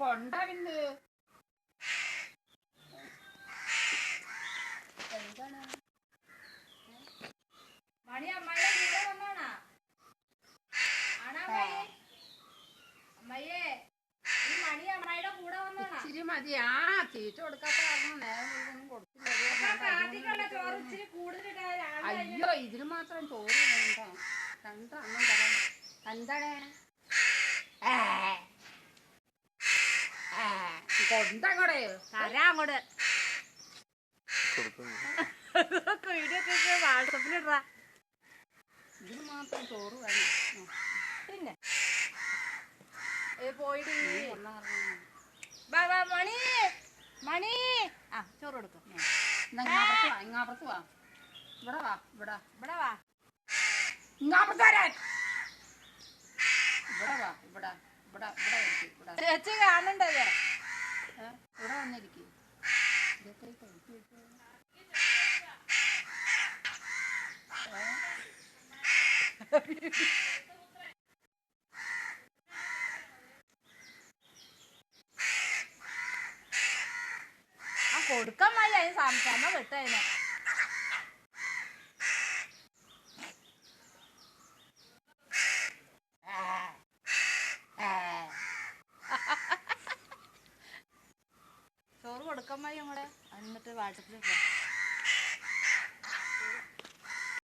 കൊണ്ടാവിന്ന് എന്താണ് മണി അമ്മായിയുടെ കൂടെ വന്നോണാ ആണാ അമ്മയെ ഈ മണി അമ്മായിയുടെ കൂടെ വന്നോണാ ഇച്ചിരി മതി. ആ തീറ്റ കൊടുക്കാത്ത കാരണം നേരം മുഴുവനും കൊടുത്തില്ല. ചോറ് ഇച്ചിരി കൂടുതൽ. അയ്യോ ഇതിന് മാത്രം ചോറ് വേണ്ട. രണ്ടെണ്ണം തരാം. എന്താണ് കൊണ്ടങ്ങോടെ തരാ അങ്ങോട്ട് വീഡിയോ വാട്സപ്പിലിടാ. ഇതിന് മാത്രം ചോറ് വേണം. പിന്നെ പോയിട്ട് മണി മണി ആ ചോറ് കൊടുക്കും. ഇങ്ങാപ്പുറത്ത് വാ. ഇവിടെ വാ. ഇവിടെ വാ. ഇങ്ങാപ്പുറത്ത് വരാൻ. ഇവിടെ വാ. ഇവിടെ ചേച്ചി കാണണ്ടേ ഇവിടെ വന്നിരിക്കും. ആ കൊടുക്കാൻ മതി. അതിന് സംസാരം വിട്ടതിന് ചോറ് കൊടുക്കാൻ മതി. അങ്ങോട്ട് എന്നിട്ട് വാട്സപ്പിൽ